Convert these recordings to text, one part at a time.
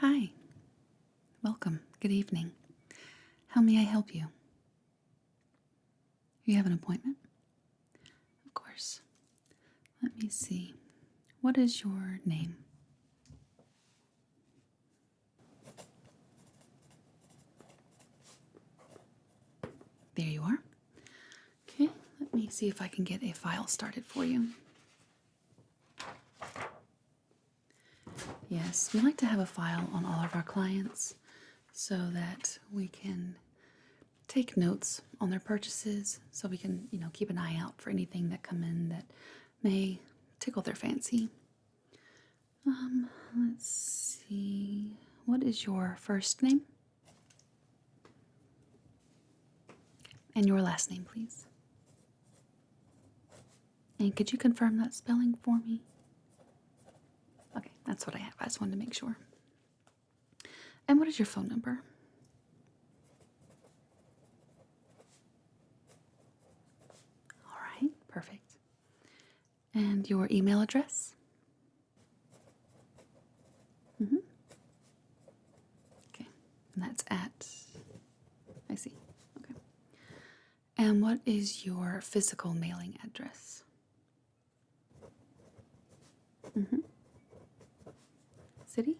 Hi, welcome. Good evening. How may I help you? You have an appointment? Of course. Let me see. What is your name? There you are. Okay, let me see if I can get a file started for you. Yes, we like to have a file on all of our clients so that we can take notes on their purchases so we can, keep an eye out for anything that come in that may tickle their fancy. Let's see. What is your first name? And your last name, please. And could you confirm that spelling for me? Okay, that's what I have. I just wanted to make sure. And what is your phone number? All right, perfect. And your email address? Okay, and that's at, I see. Okay. And what is your physical mailing address? City?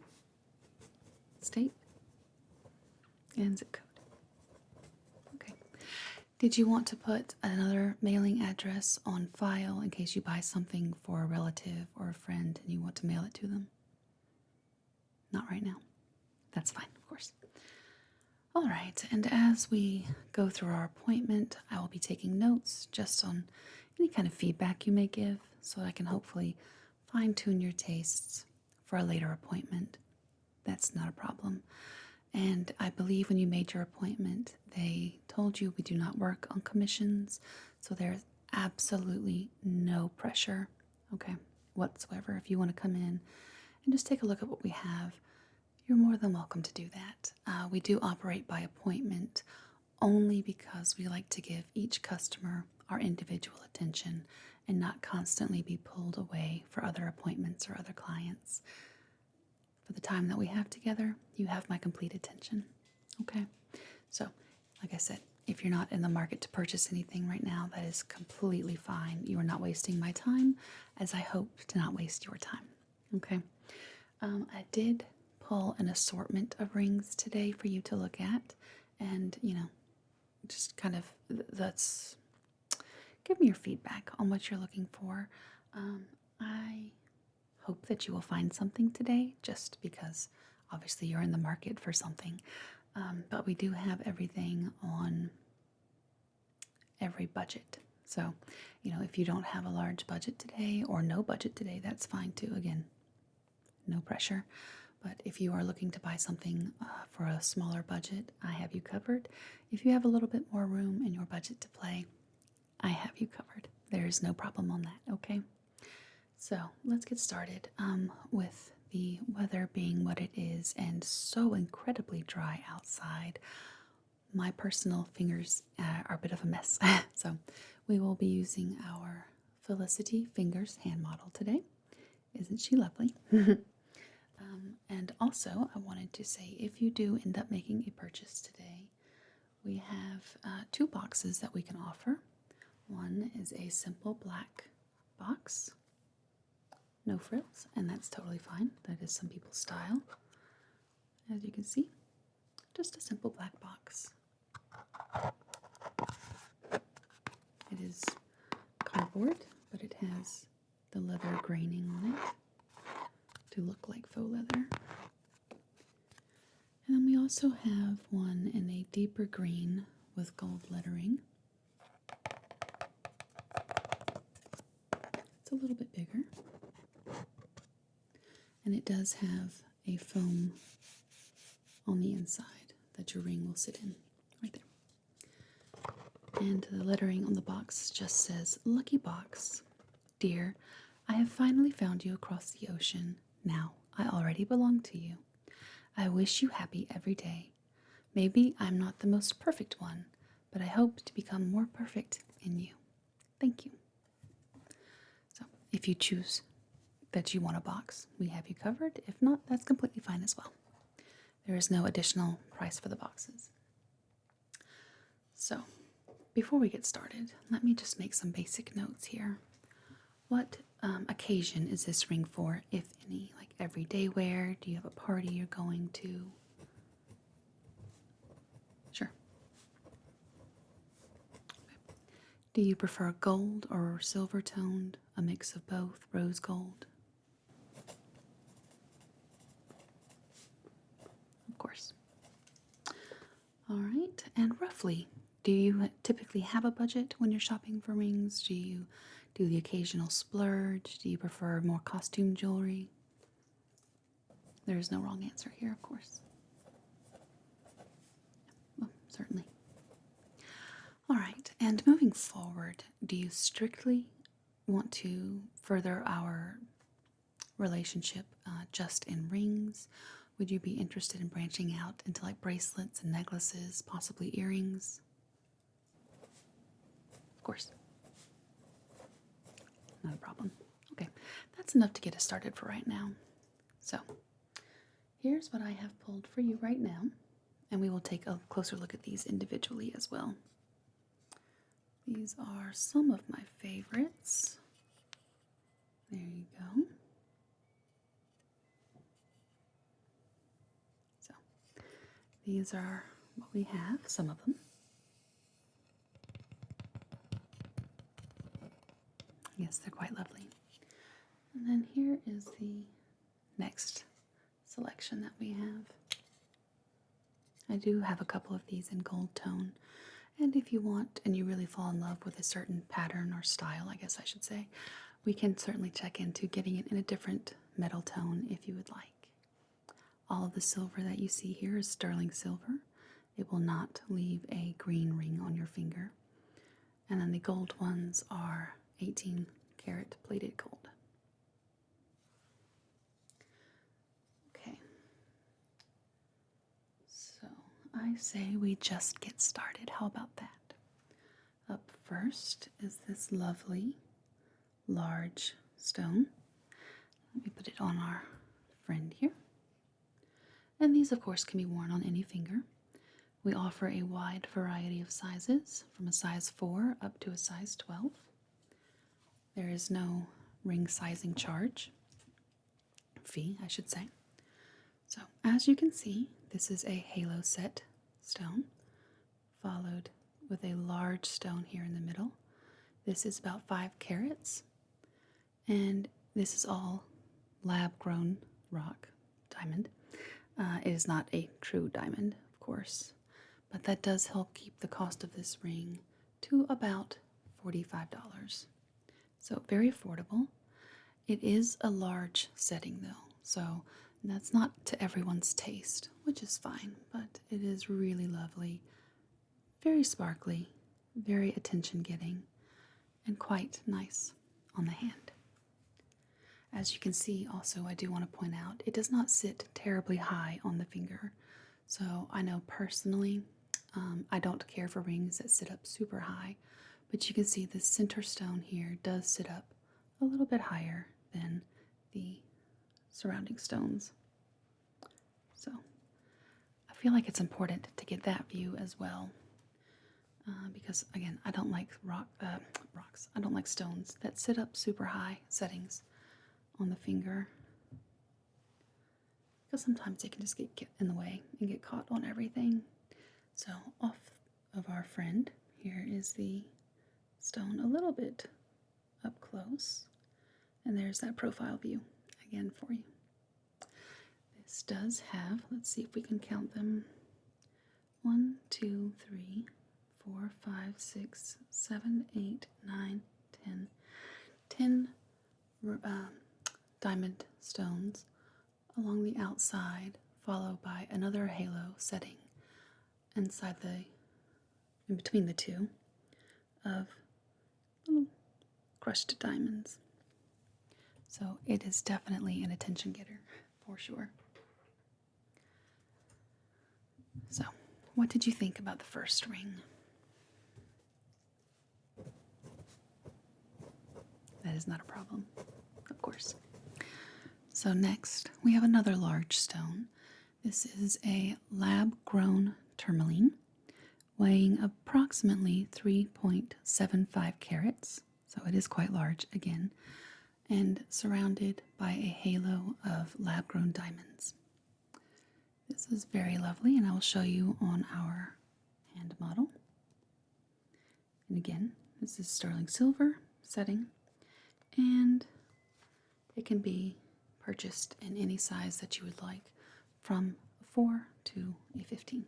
State? And zip code. Okay. Did you want to put another mailing address on file in case you buy something for a relative or a friend and you want to mail it to them? Not right now. That's fine, of course. All right, and as we go through our appointment, I will be taking notes just on any kind of feedback you may give so I can hopefully fine-tune your tastes for a later appointment. That's not a problem. And I believe when you made your appointment, they told you we do not work on commissions, so there's absolutely no pressure, okay, whatsoever. If you want to come in and just take a look at what we have, you're more than welcome to do that. We do operate by appointment only because we like to give each customer our individual attention and not constantly be pulled away for other appointments or other clients. For the time that we have together, you have my complete attention. Okay? So, like I said, if you're not in the market to purchase anything right now, that is completely fine. You are not wasting my time, as I hope to not waste your time. Okay? I did pull an assortment of rings today for you to look at, and, just kind of that's give me your feedback on what you're looking for. I hope that you will find something today just because obviously you're in the market for something. But we do have everything on every budget. So, if you don't have a large budget today or no budget today, that's fine too. Again, no pressure. But if you are looking to buy something for a smaller budget, I have you covered. If you have a little bit more room in your budget to play, I have you covered. There is no problem on that, okay? So let's get started with the weather being what it is and so incredibly dry outside. My personal fingers are a bit of a mess. So we will be using our Felicity Fingers hand model today. Isn't she lovely? And also, I wanted to say, if you do end up making a purchase today, we have 2 boxes that we can offer. One is a simple black box, no frills, and that's totally fine. That is some people's style. As you can see, just a simple black box. It is cardboard, but it has the leather graining on it to look like faux leather. And then we also have one in a deeper green with gold lettering. It's a little bit bigger. And it does have a foam on the inside that your ring will sit in, right there. And the lettering on the box just says, "Lucky Box. Dear, I have finally found you across the ocean. Now I already belong to you. I wish you happy every day. Maybe I'm not the most perfect one, but I hope to become more perfect in you. Thank you." So if you choose that you want a box, we have you covered. If not, that's completely fine as well. There is no additional price for the boxes. So, before we get started, let me just make some basic notes here. What occasion is this ring for, if any? Like everyday wear? Do you have a party you're going to? Sure. Okay. Do you prefer gold or silver toned? A mix of both? Rose gold? Of course. All right. And roughly, do you typically have a budget when you're shopping for rings? Do you do the occasional splurge? Do you prefer more costume jewelry? There is no wrong answer here, of course. Well, certainly. All right. And moving forward, do you strictly want to further our relationship just in rings? Would you be interested in branching out into like bracelets and necklaces, possibly earrings? Of course. Not a problem. Okay, that's enough to get us started for right now. So, here's what I have pulled for you right now, and we will take a closer look at these individually as well. These are some of my favorites. There you go. So, these are what we have, some of them. Yes, they're quite lovely. And then here is the next selection that we have. I do have a couple of these in gold tone. And if you want and you really fall in love with a certain pattern or style, I guess I should say, we can certainly check into getting it in a different metal tone if you would like. All of the silver that you see here is sterling silver. It will not leave a green ring on your finger. And then the gold ones are 18 karat plated gold. Okay. So I say we just get started. How about that? Up first is this lovely large stone. Let me put it on our friend here. And these, of course, can be worn on any finger. We offer a wide variety of sizes, from a size 4 up to a size 12. There is no ring sizing fee, I should say. So, as you can see, this is a halo set stone, followed with a large stone here in the middle. This is about 5 carats, and this is all lab-grown rock diamond. It is not a true diamond, of course, but that does help keep the cost of this ring to about $45. So very affordable. It is a large setting though, so that's not to everyone's taste, which is fine, but it is really lovely, very sparkly, very attention-getting, and quite nice on the hand. As you can see, also, I do want to point out, it does not sit terribly high on the finger. So I know personally, I don't care for rings that sit up super high, but you can see the center stone here does sit up a little bit higher than the surrounding stones. So I feel like it's important to get that view as well, because again, I don't like rocks. I don't like stones that sit up super high settings on the finger, because sometimes they can just get in the way and get caught on everything. So off of our friend, here is the stone a little bit up close, and there's that profile view again for you. This does have, let's see if we can count them, 1, 2, 3, 4, 5, 6, 7, 8, 9, 10 diamond stones along the outside, followed by another halo setting in between the two of little crushed diamonds. So it is definitely an attention getter for sure. So, what did you think about the first ring? That is not a problem, of course. So next, we have another large stone. This is a lab-grown tourmaline weighing approximately 3.75 carats, so it is quite large again, and surrounded by a halo of lab-grown diamonds. This is very lovely, and I will show you on our hand model. And again, this is sterling silver setting, and it can be purchased in any size that you would like, from a 4 to a 15.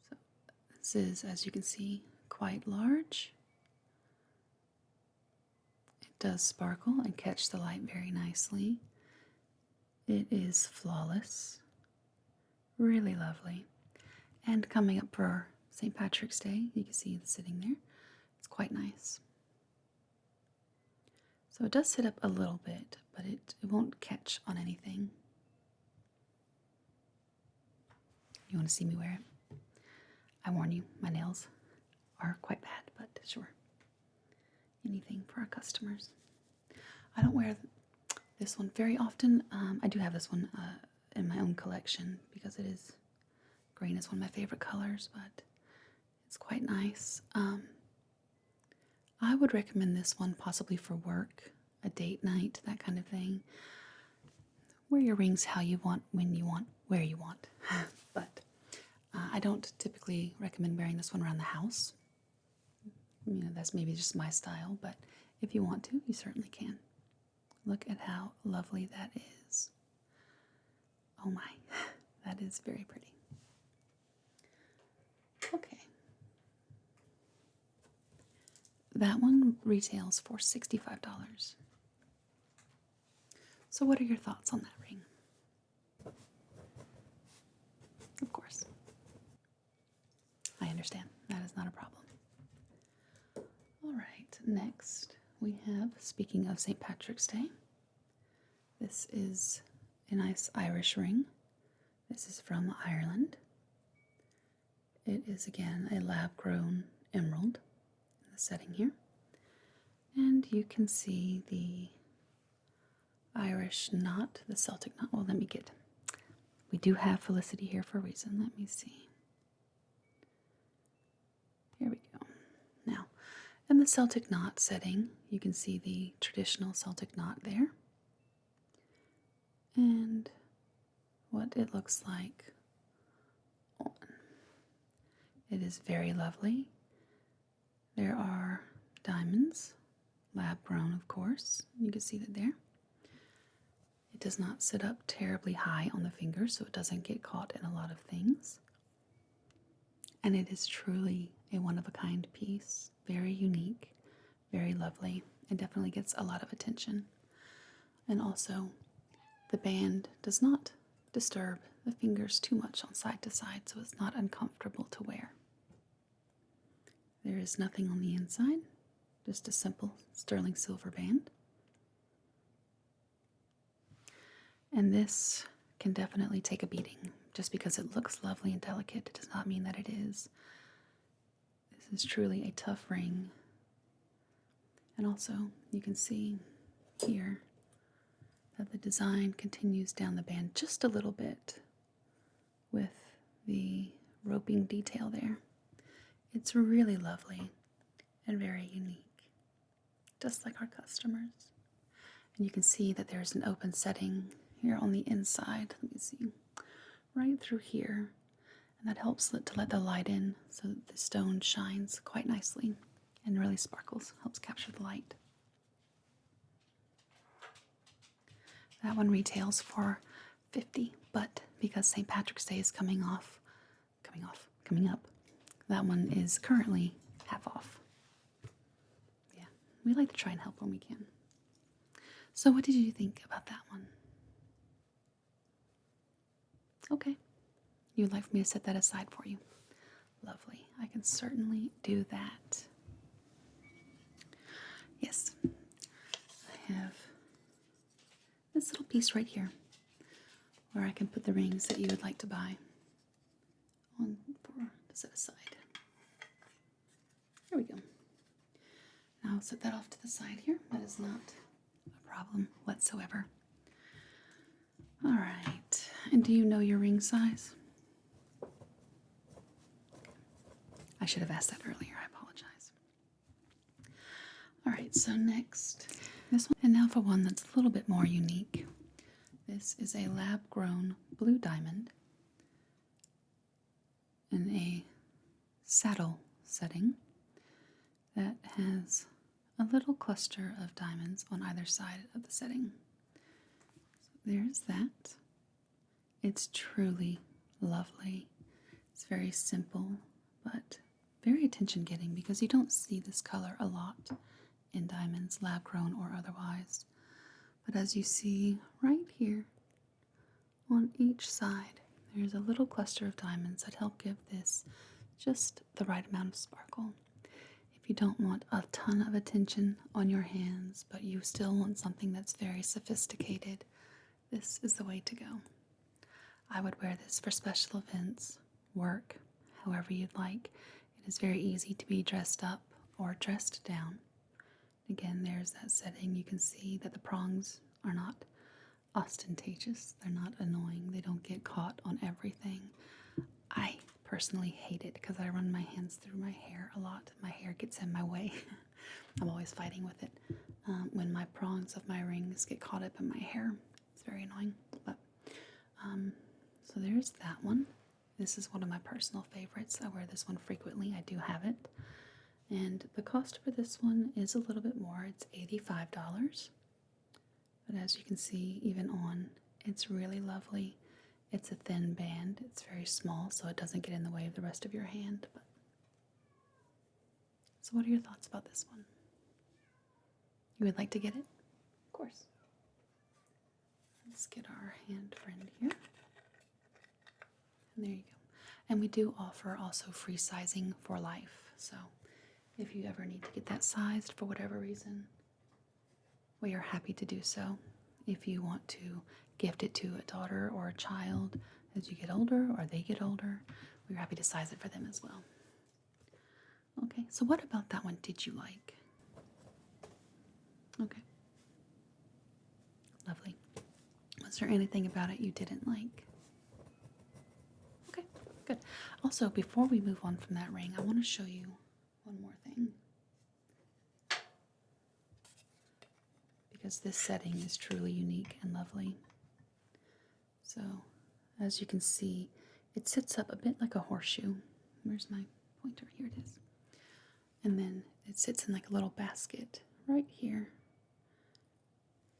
So this is, as you can see, quite large. It does sparkle and catch the light very nicely. It is flawless, really lovely. And coming up for St. Patrick's Day, you can see it sitting there. It's quite nice. So it does sit up a little bit, but it won't catch on anything. You want to see me wear it? I warn you, my nails are quite bad, but sure. Anything for our customers. I don't wear this one very often. I do have this one in my own collection because it is green is one of my favorite colors, but it's quite nice. I would recommend this one possibly for work, a date night, that kind of thing. Wear your rings how you want, when you want, where you want. But I don't typically recommend wearing this one around the house. You know, that's maybe just my style, but if you want to, you certainly can. Look at how lovely that is. Oh my, that is very pretty. Okay. That one retails for $65. So what are your thoughts on that ring? Of course. I understand. That is not a problem. All right, next we have, speaking of St. Patrick's Day, this is a nice Irish ring. This is from Ireland. It is, again, a lab-grown emerald in the setting here. And you can see the Irish knot, the Celtic knot. Well, let me get, we do have Felicity here for a reason. Let me see. Here we go. Now, in the Celtic knot setting, you can see the traditional Celtic knot there. And what it looks like on. It is very lovely. There are diamonds, lab grown, of course. You can see that there. It does not sit up terribly high on the finger, so it doesn't get caught in a lot of things. And it is truly a one-of-a-kind piece. Very unique, very lovely. It definitely gets a lot of attention. And also, the band does not disturb the fingers too much on side to side, so it's not uncomfortable to wear. There is nothing on the inside, just a simple sterling silver band. And this can definitely take a beating. Just because it looks lovely and delicate, it does not mean that it is. This is truly a tough ring. And also, you can see here that the design continues down the band just a little bit with the roping detail there. It's really lovely and very unique, just like our customers. And you can see that there's an open setting here on the inside. Let me see, right through here. And that helps to let the light in so that the stone shines quite nicely and really sparkles, helps capture the light. That one retails for $50, but because St. Patrick's Day is coming up, that one is currently half off. Yeah, we like to try and help when we can. So what did you think about that one? Okay, you would like for me to set that aside for you. Lovely, I can certainly do that. Yes, I have this little piece right here where I can put the rings that you would like to buy on to set aside. There we go. Now I'll set that off to the side here. That is not a problem whatsoever. All right, And do you know your ring size? I should have asked that earlier. I apologize. All right, so next, this one. And now for one that's a little bit more unique. This is a lab-grown blue diamond in a saddle setting that has a little cluster of diamonds on either side of the setting. So there's that. It's truly lovely. It's very simple, but very attention-getting because you don't see this color a lot in diamonds, lab-grown or otherwise. But as you see right here on each side, there's a little cluster of diamonds that help give this just the right amount of sparkle. If you don't want a ton of attention on your hands, but you still want something that's very sophisticated, this is the way to go. I would wear this for special events, work, however you'd like. It is very easy to be dressed up or dressed down. Again, there's that setting. You can see that the prongs are not ostentatious. They're not annoying. They don't get caught on everything. I personally hate it because I run my hands through my hair a lot. My hair gets in my way. I'm always fighting with it. When my prongs of my rings get caught up in my hair, it's very annoying. But so there's that one. This is one of my personal favorites. I wear this one frequently. I do have it. And the cost for this one is a little bit more. It's $85. But as you can see, even on, it's really lovely. It's a thin band. It's very small, so it doesn't get in the way of the rest of your hand. But so what are your thoughts about this one? You would like to get it? Of course. Let's get our hand friend here. And there you go. And we do offer also free sizing for life. So if you ever need to get that sized for whatever reason, we are happy to do so. If you want to gift it to a daughter or a child as you get older or they get older, we're happy to size it for them as well. Okay, so what about that one did you like? Okay. Lovely. Was there anything about it you didn't like? Okay, good. Also, before we move on from that ring, I want to show you one more thing. Because this setting is truly unique and lovely. So, as you can see, it sits up a bit like a horseshoe. Where's my pointer? Here it is. And then it sits in like a little basket right here.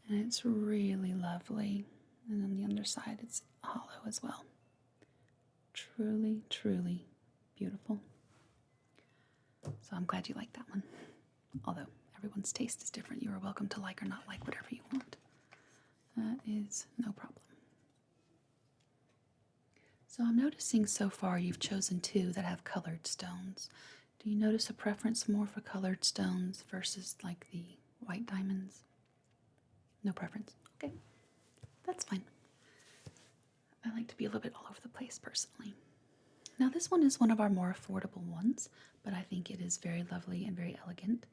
And it's really lovely. And on the underside, it's hollow as well. Truly, truly beautiful. So I'm glad you like that one. Although everyone's taste is different. You are welcome to like or not like whatever you want. That is no problem. So I'm noticing so far you've chosen two that have colored stones. Do you notice a preference more for colored stones versus like the white diamonds? No preference? Okay, that's fine. I like to be a little bit all over the place personally. Now this one is one of our more affordable ones, but I think it is very lovely and very elegant.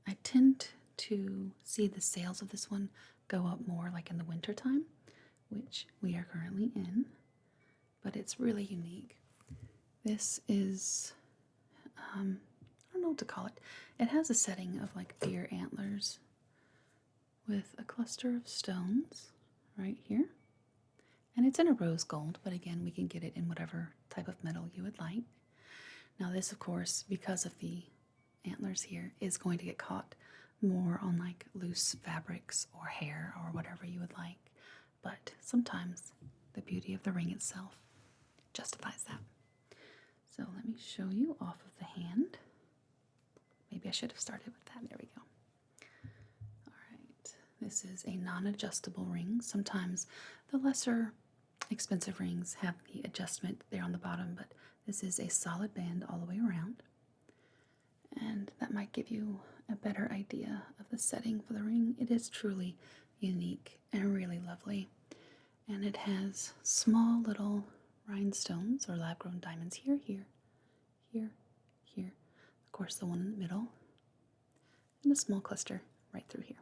I tend to see the sales of this one go up more like in the winter time, which we are currently in, but it's really unique. This is, I don't know what to call it. It has a setting of like deer antlers with a cluster of stones right here. And it's in a rose gold, but again, we can get it in whatever type of metal you would like. Now this, of course, because of the antlers here, is going to get caught more on like loose fabrics or hair or whatever you would like. But sometimes the beauty of the ring itself justifies that. So let me show you off of the hand. Maybe I should have started with that. There we go. All right. This is a non-adjustable ring. Sometimes the lesser expensive rings have the adjustment there on the bottom, but this is a solid band all the way around. And that might give you a better idea of the setting for the ring. It is truly unique and really lovely. And it has small little rhinestones or lab-grown diamonds here, here, here, here. Of course, the one in the middle. And a small cluster right through here.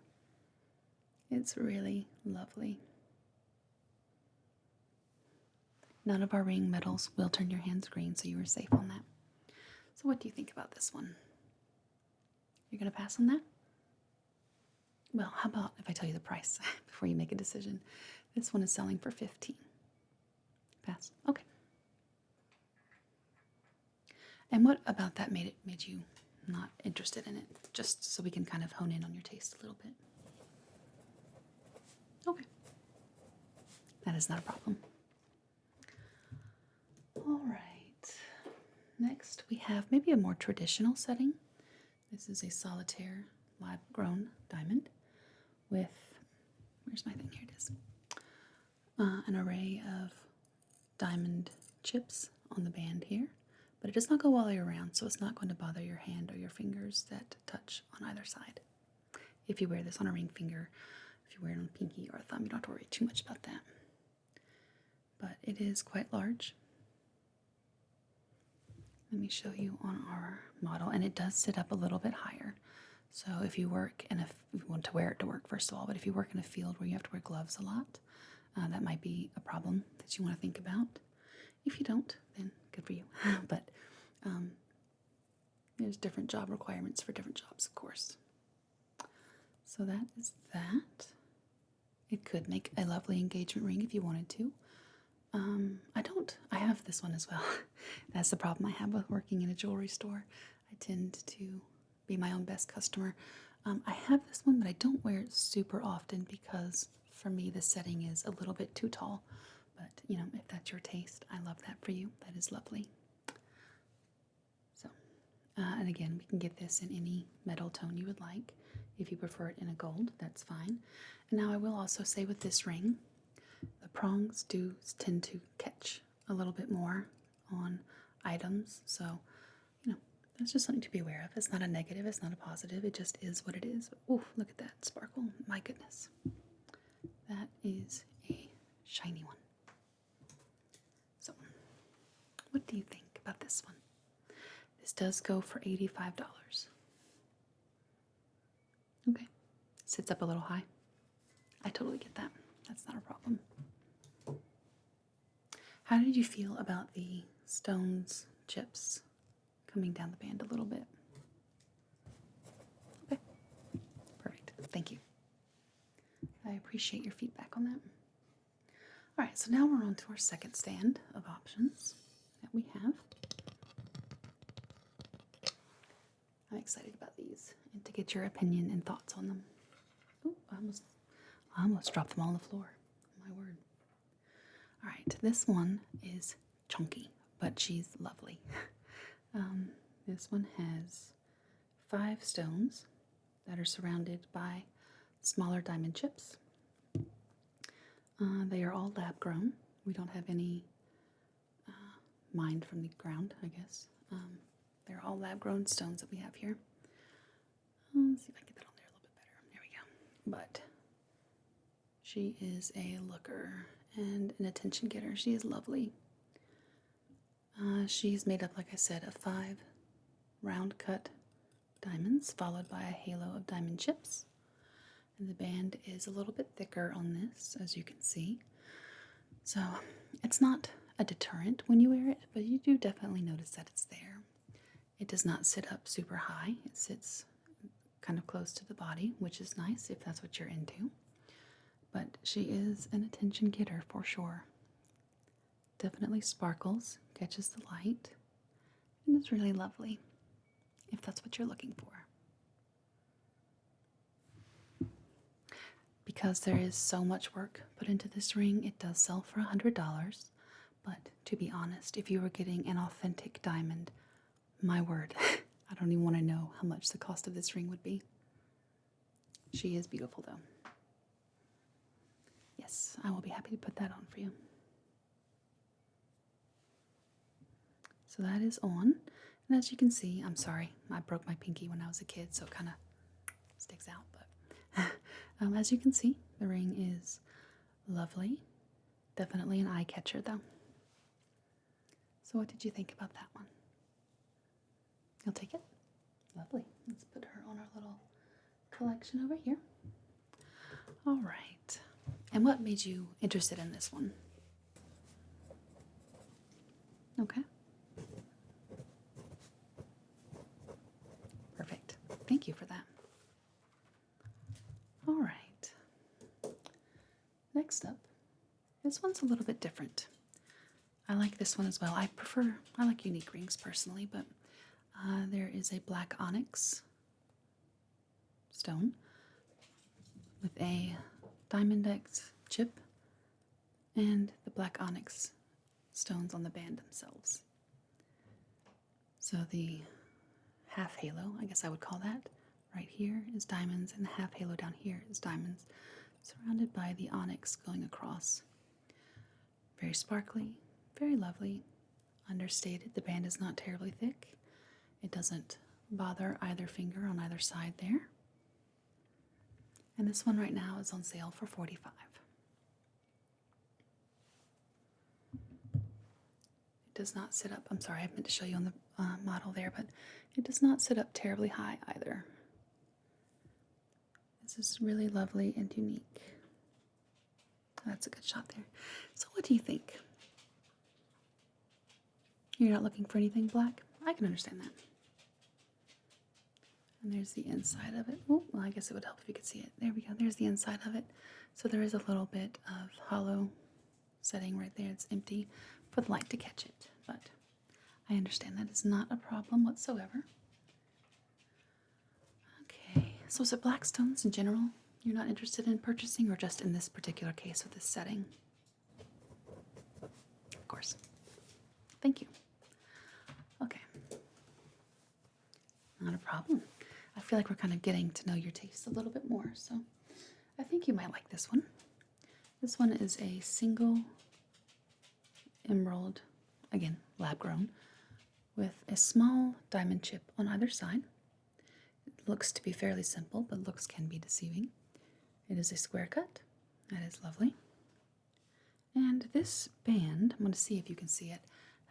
It's really lovely. none of our ring metals will turn your hands green, so you were safe on that. So what do you think about this one? You're going to pass on that? Well, how about if I tell you the price before you make a decision? This one is selling for $15. Pass. Okay. And what about that made you not interested in it? Just so we can kind of hone in on your taste a little bit. Okay. That is not a problem. All right. Next, we have maybe a more traditional setting. This is a solitaire lab-grown diamond with, where's my thing? Here it is. An array of diamond chips on the band here, but it does not go all the way around, so it's not going to bother your hand or your fingers that touch on either side. If you wear this on a ring finger, if you wear it on a pinky or a thumb, you don't have to worry too much about that. But it is quite large. Let me show you on our model, and it does sit up a little bit higher. So if you work in if you want to wear it to work, first of all, but if you work in a field where you have to wear gloves a lot, that might be a problem that you want to think about. If you don't, then good for you. But there's different job requirements for different jobs, of course. So that is that. It could make a lovely engagement ring if you wanted to. I have this one as well. That's the problem I have with working in a jewelry store. I tend to be my own best customer. I have this one, but I don't wear it super often because for me the setting is a little bit too tall. But, you know, if that's your taste, I love that for you. That is lovely. So, and again, we can get this in any metal tone you would like. If you prefer it in a gold, that's fine. And now I will also say with this ring, the prongs do tend to catch a little bit more on items. So, you know, that's just something to be aware of. It's not a negative, it's not a positive, it just is what it is. Oh, look at that sparkle. My goodness. That is a shiny one. So, what do you think about this one? This does go for $85. Okay. Sits up a little high. I totally get that. That's not a problem. How did you feel about the stones chips coming down the band a little bit? Okay. Perfect. Thank you. I appreciate your feedback on that. All right, so now we're on to our second stand of options that we have. I'm excited about these and to get your opinion and thoughts on them. Oh, I almost dropped them all on the floor. My word. All right, this one is chunky, but she's lovely. This one has 5 stones that are surrounded by smaller diamond chips. They are all lab grown. We don't have any mined from the ground, I guess. They're all lab grown stones that we have here. Let's see if I can get that on there a little bit better. There we go. But she is a looker and an attention getter. She is lovely. She's made up, like I said, of 5 round cut diamonds, followed by a halo of diamond chips. And the band is a little bit thicker on this, as you can see. So it's not a deterrent when you wear it, but you do definitely notice that it's there. It does not sit up super high. It sits kind of close to the body, which is nice if that's what you're into. But she is an attention getter for sure. Definitely sparkles, catches the light, and is really lovely if that's what you're looking for. Because there is so much work put into this ring, it does sell for $100. But to be honest, if you were getting an authentic diamond, my word, I don't even want to know how much the cost of this ring would be. She is beautiful though. Yes, I will be happy to put that on for you. So that is on. And as you can see, I'm sorry, I broke my pinky when I was a kid, so it kind of sticks out. But as you can see, the ring is lovely. Definitely an eye catcher though. So what did you think about that one? You'll take it? Lovely. Let's put her on our little collection over here. All right. And what made you interested in this one? Okay. Perfect. Thank you for that. All right. Next up, this one's a little bit different. I like this one as well. I like unique rings personally, but there is a black onyx stone with a diamond X chip and the black onyx stones on the band themselves. So the half halo, I guess I would call that, right here is diamonds, and the half halo down here is diamonds, surrounded by the onyx going across. Very sparkly, very lovely, understated. The band is not terribly thick. It doesn't bother either finger on either side there. And this one right now is on sale for $45. It does not sit up. I'm sorry, I meant to show you on the model there, but it does not sit up terribly high either. This is really lovely and unique. That's a good shot there. So what do you think? You're not looking for anything black? I can understand that. And there's the inside of it. Oh, well, I guess it would help if you could see it. There we go. There's the inside of it. So there is a little bit of hollow setting right there. It's empty for the light to catch it. But I understand that is not a problem whatsoever. Okay. So is it black stones in general you're not interested in purchasing, or just in this particular case with this setting? Of course. Thank you. Okay. Not a problem. I feel like we're kind of getting to know your tastes a little bit more, so I think you might like this one. This one is a single emerald, again, lab grown, with a small diamond chip on either side. It looks to be fairly simple, but looks can be deceiving. It is a square cut. That is lovely. And this band, I'm going to see if you can see it,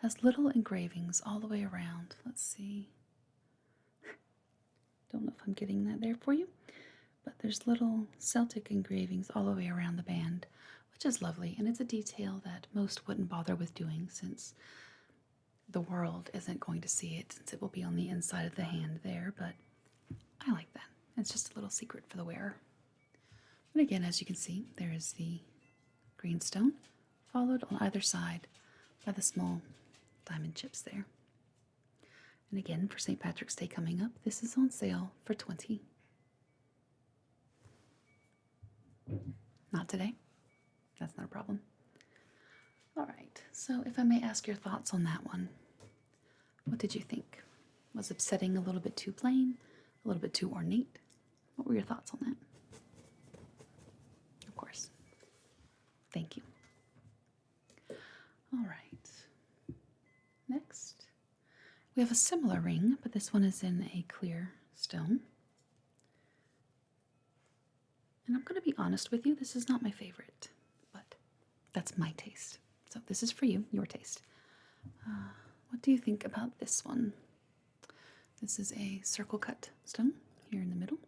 has little engravings all the way around. Let's see. Don't know if I'm getting that there for you, but there's little Celtic engravings all the way around the band, which is lovely, and it's a detail that most wouldn't bother with doing since the world isn't going to see it, since it will be on the inside of the hand there, but I like that. It's just a little secret for the wearer. But again, as you can see, there is the green stone, followed on either side by the small diamond chips there. And again, for St. Patrick's Day coming up, this is on sale for $20. Not today. That's not a problem. All right, so if I may ask your thoughts on that one, what did you think? Was it setting a little bit too plain, a little bit too ornate? What were your thoughts on that? Of course. Thank you. All right. Next, we have a similar ring, but this one is in a clear stone. And I'm going to be honest with you, this is not my favorite, but that's my taste. So this is for you, your taste. What do you think about this one? This is a circle cut stone here in the middle,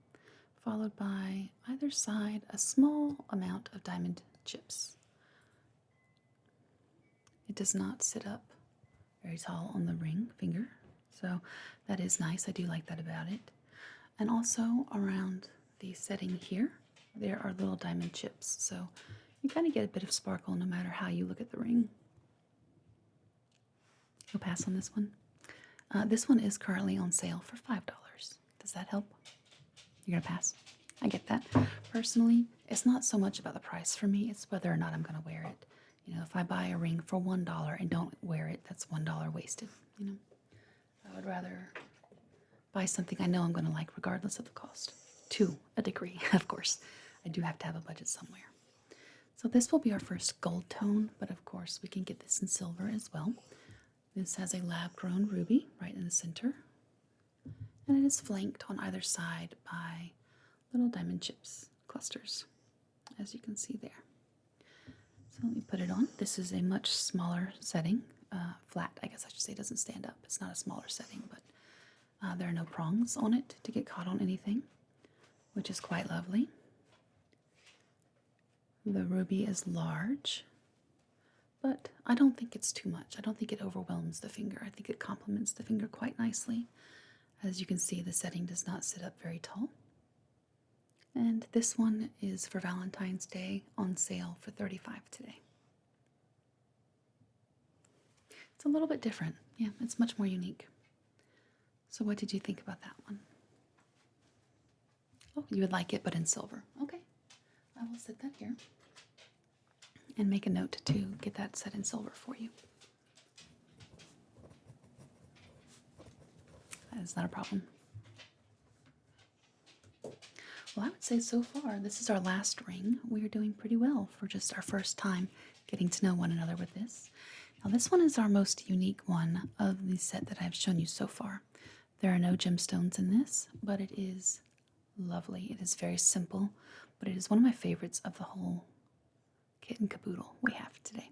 followed by either side a small amount of diamond chips. It does not sit up very tall on the ring finger, so that is nice. I do like that about it. And also around the setting here, there are little diamond chips, so you kind of get a bit of sparkle no matter how you look at the ring. You'll pass on this one. This one is currently on sale for $5. Does that help? You're gonna pass? I get that. Personally, it's not so much about the price for me, it's whether or not I'm gonna wear it. You know, if I buy a ring for $1 and don't wear it, that's $1 wasted, you know? I would rather buy something I know I'm gonna like regardless of the cost. To a degree, of course. I do have to have a budget somewhere. So this will be our first gold tone, but of course we can get this in silver as well. This has a lab-grown ruby right in the center, and it is flanked on either side by little diamond chips clusters, as you can see there. So let me put it on. This is a much smaller setting, flat, I guess I should say. It doesn't stand up. It's not a smaller setting, but there are no prongs on it to get caught on anything, which is quite lovely. The ruby is large, but I don't think it's too much. I don't think it overwhelms the finger. I think it complements the finger quite nicely. As you can see, the setting does not sit up very tall. And this one is for Valentine's Day, on sale for $35 today. It's a little bit different. Yeah, it's much more unique. So what did you think about that one? Oh, you would like it, but in silver. Okay. I will set that here and make a note to get that set in silver for you. That is not a problem. Well, I would say so far, this is our last ring. We are doing pretty well for just our first time getting to know one another with this. Now, this one is our most unique one of the set that I've shown you so far. There are no gemstones in this, but it is lovely. It is very simple, but it is one of my favorites of the whole kit and caboodle we have today.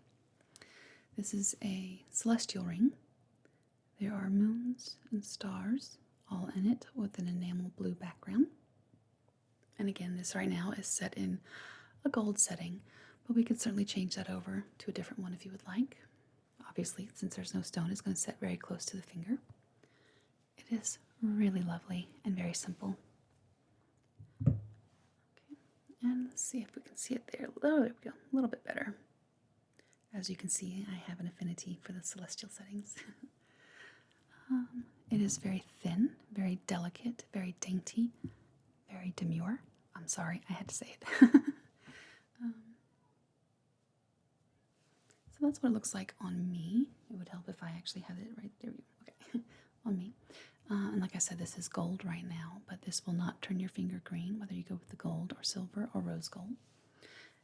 This is a celestial ring. There are moons and stars all in it with an enamel blue background. And again, this right now is set in a gold setting, but we could certainly change that over to a different one if you would like. Obviously, since there's no stone, it's going to set very close to the finger. It is really lovely and very simple. Okay, and let's see if we can see it there. Oh, there we go, a little bit better. As you can see, I have an affinity for the celestial settings. It is very thin, very delicate, very dainty, very demure. I'm sorry, I had to say it. So that's what it looks like on me. It would help if I actually had it right there. Okay, on me. And like I said, this is gold right now, but this will not turn your finger green, whether you go with the gold or silver or rose gold.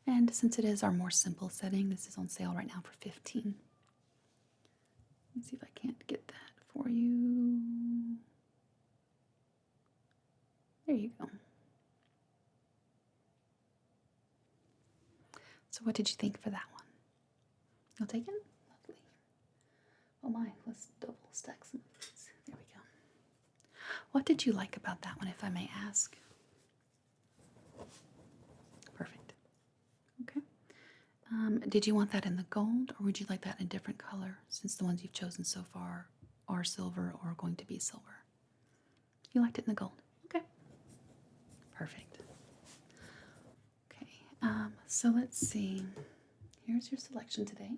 And since it is our more simple setting, this is on sale right now for $15. Let me see if I can't get that for you. There you go. So what did you think for that one? You'll take it? Lovely. Oh my, let's double stack some of these. There we go. What did you like about that one, if I may ask? Perfect. Okay. Did you want that in the gold, or would you like that in a different color, since the ones you've chosen so far are silver or going to be silver? You liked it in the gold. Okay. Perfect. Okay, so let's see. Here's your selection today.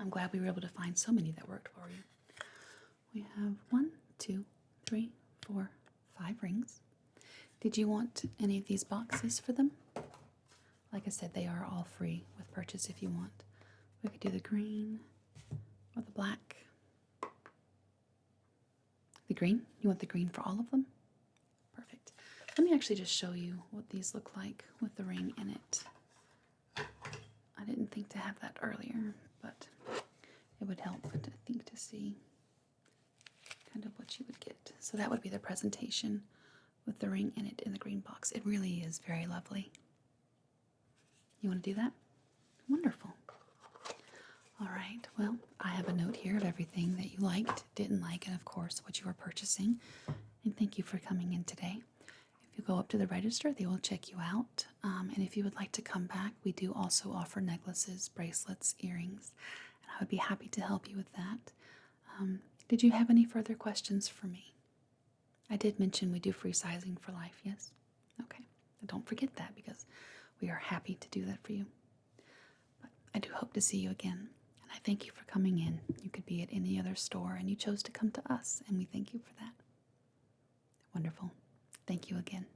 I'm glad we were able to find so many that worked for you. We have 1, 2, 3, 4, 5 rings. Did you want any of these boxes for them? Like I said, they are all free with purchase if you want. We could do the green or the black. The green? You want the green for all of them? Perfect. Let me actually just show you what these look like with the ring in it. I didn't think to have that earlier, but it would help, I think, to see kind of what you would get. So that would be the presentation with the ring in it in the green box. It really is very lovely. You want to do that? Wonderful. All right, well, I have a note here of everything that you liked, didn't like, and of course what you were purchasing. And thank you for coming in today. If you go up to the register, they will check you out. And if you would like to come back, we do also offer necklaces, bracelets, earrings, and I would be happy to help you with that. Did you have any further questions for me? I did mention we do free sizing for life, yes? Okay, don't forget that, because we are happy to do that for you. But I do hope to see you again, and I thank you for coming in. You could be at any other store, and you chose to come to us, and we thank you for that. Wonderful. Thank you again.